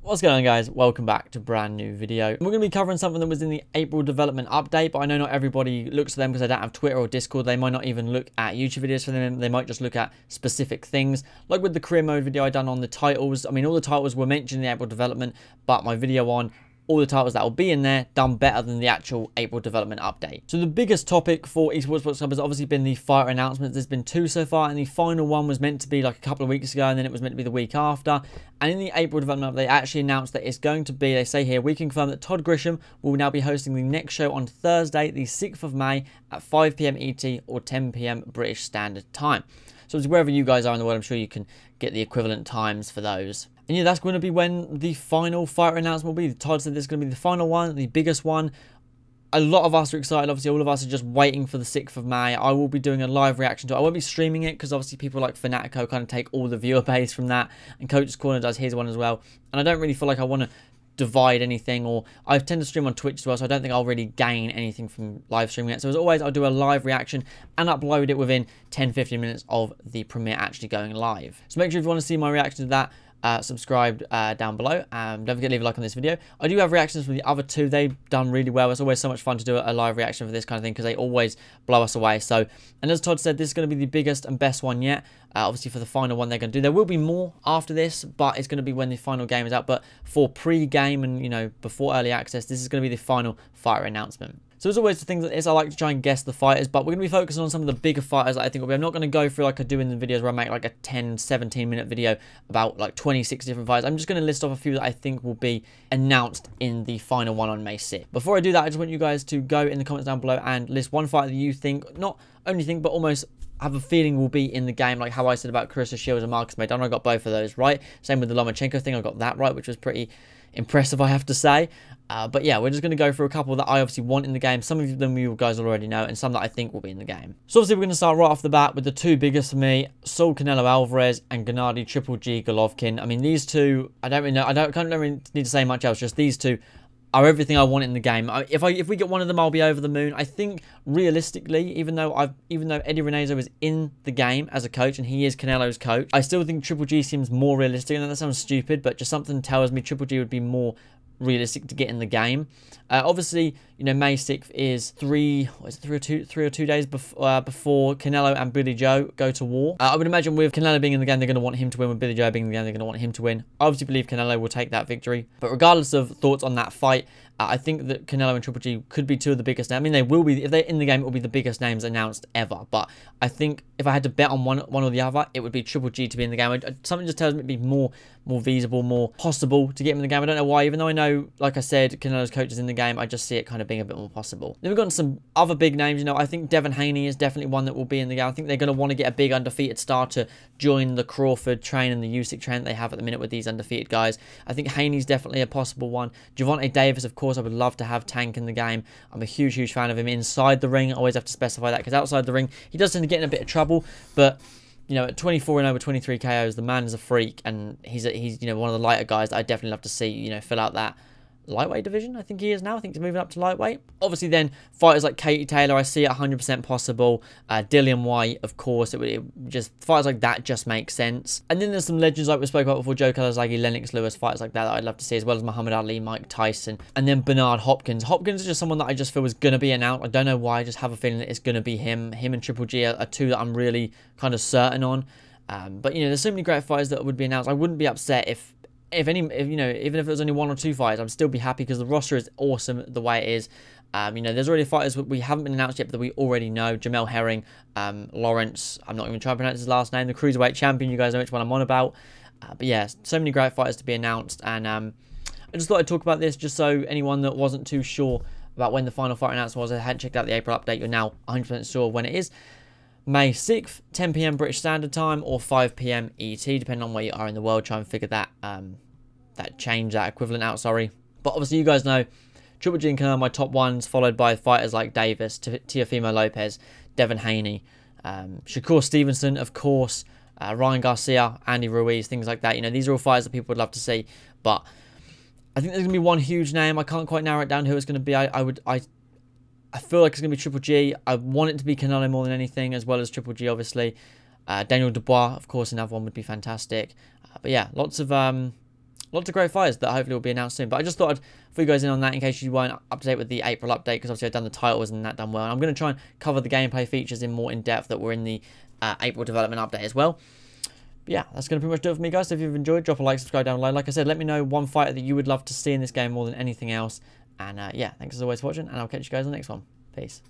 What's going on, guys? Welcome back to a brand new video. We're going to be covering something that was in the April development update, but I know not everybody looks at them because they don't have Twitter or Discord. They might not even look at YouTube videos for them. They might just look at specific things, like with the career mode video I done on the titles. I mean, all the titles were mentioned in the April development, but my video on all the titles that will be in there done better than the actual April development update. So the biggest topic for ESports Boxing Club has obviously been the fighter announcements. There's been two so far, and the final one was meant to be like a couple of weeks ago, and then it was meant to be the week after. And in the April development update, they actually announced that it's going to be, they say here, we confirm that Todd Grisham will now be hosting the next show on Thursday, the 6th of May at 5 PM ET or 10 PM British Standard Time. So wherever you guys are in the world, I'm sure you can get the equivalent times for those. And yeah, that's going to be when the final fighter announcement will be. Todd said this is going to be the final one, the biggest one. A lot of us are excited. Obviously, all of us are just waiting for the 6th of May. I will be doing a live reaction to it. I won't be streaming it because obviously people like Fanatico kind of take all the viewer base from that. And Coach's Corner does his one as well. And I don't really feel like I want to divide anything, or I tend to stream on Twitch as well, so I don't think I'll really gain anything from live streaming it. So as always, I'll do a live reaction and upload it within 10-15 minutes of the premiere actually going live. So make sure if you want to see my reaction to that, subscribe down below. Don't forget to leave a like on this video. I do have reactions from the other two. They've done really well. It's always so much fun to do a live reaction for this kind of thing because they always blow us away. So, and as Todd said, this is going to be the biggest and best one yet. Obviously for the final one they're going to do. There will be more after this, but it's going to be when the final game is out. But for pre-game and, you know, before early access, this is going to be the final fighter announcement. So as always, the things like this, I like to try and guess the fighters, but we're going to be focusing on some of the bigger fighters that I think will be. I'm not going to go through like I do in the videos where I make like a 10-17 minute video about like 26 different fighters. I'm just going to list off a few that I think will be announced in the final one on May 6th. Before I do that, I just want you guys to go in the comments down below and list one fighter that you think, not only think, but almost have a feeling will be in the game, like how I said about Carissa Shields and Marcus Maidana. I got both of those right. Same with the Lomachenko thing, I got that right, which was pretty impressive, I have to say. But yeah, we're just going to go through a couple that I obviously want in the game. Some of them you guys already know, and some that I think will be in the game. So obviously we're going to start right off the bat with the two biggest for me, Saul Canelo Alvarez and Gennady Triple G Golovkin. I mean, these two, I don't really know, I don't really need to say much else, just these two are everything I want in the game. If we get one of them, I'll be over the moon. I think realistically, even though Eddie Renezo is in the game as a coach and he is Canelo's coach, I still think Triple G seems more realistic. And that sounds stupid, but just something tells me Triple G would be more realistic to get in the game. Obviously, you know, May 6th is three or two days before Canelo and Billy Joe go to war. I would imagine with Canelo being in the game, they're going to want him to win. With Billy Joe being in the game, they're going to want him to win. I obviously believe Canelo will take that victory. But regardless of thoughts on that fight, I think that Canelo and Triple G could be two of the biggest names. I mean, they will be, if they're in the game, it will be the biggest names announced ever. But I think if I had to bet on one or the other, it would be Triple G to be in the game. Something just tells me it'd be more feasible, more possible to get him in the game. I don't know why, even though I know, like I said, Canelo's coach is in the game, I just see it kind of being a bit more possible. Then we've got some other big names. You know, I think Devin Haney is definitely one that will be in the game. I think they're going to want to get a big undefeated star to join the Crawford train and the Usyk train that they have at the minute with these undefeated guys. I think Haney's definitely a possible one. Gervonta Davis, of course, I would love to have Tank in the game. I'm a huge fan of him inside the ring. I always have to specify that because outside the ring, he does tend to get in a bit of trouble, but you know, at 24 and over 23 KOs, the man is a freak, and he's you know, one of the lighter guys that I definitely love to see, you know, fill out that lightweight division. I think he is now. I think he's moving up to lightweight. Obviously then fighters like Katie Taylor, I see it 100% possible. Dillian White, of course. It just, fighters like that just make sense. And then there's some legends like we spoke about before, Joe Calzaghe, Lennox Lewis, fighters like that I'd love to see, as well as Muhammad Ali, Mike Tyson, and then Bernard Hopkins. Hopkins is just someone that I just feel is going to be announced. I don't know why, I just have a feeling that it's going to be him. Him and Triple G are two that I'm really kind of certain on. But you know, there's so many great fighters that would be announced. I wouldn't be upset if you know, even if it was only one or two fighters, I'd still be happy because the roster is awesome the way it is. You know, there's already fighters that we haven't been announced yet, but that we already know. Jamel Herring, Lawrence, I'm not even trying to pronounce his last name, the Cruiserweight champion, you guys know which one I'm on about. But yeah, so many great fighters to be announced, and I just thought I'd talk about this just so anyone that wasn't too sure about when the final fight announcement was, I hadn't checked out the April update, you're now 100% sure when it is. May 6th, 10 PM British Standard Time or 5 PM ET, depending on where you are in the world. Try and figure that that equivalent out, sorry. But obviously you guys know Triple G and Canelo are my top ones, followed by fighters like Davis, Teofimo Lopez, Devin Haney, Shakur Stevenson, of course, Ryan Garcia, Andy Ruiz, things like that. You know, these are all fighters that people would love to see. But I think there's going to be one huge name. I can't quite narrow it down who it's going to be. I feel like it's going to be Triple G. I want it to be Canelo more than anything, as well as Triple G, obviously. Daniel Dubois, of course, another one would be fantastic. But yeah, lots of lots of great fighters that hopefully will be announced soon. But I just thought I'd fill you guys in on that in case you weren't up to date with the April update, because obviously I've done the titles and that done well. And I'm going to try and cover the gameplay features in more in depth that were in the April development update as well. But yeah, that's going to pretty much do it for me, guys. So if you've enjoyed, drop a like, subscribe down below. Like I said, let me know one fighter that you would love to see in this game more than anything else. And yeah, thanks as always for watching, and I'll catch you guys on the next one. Peace.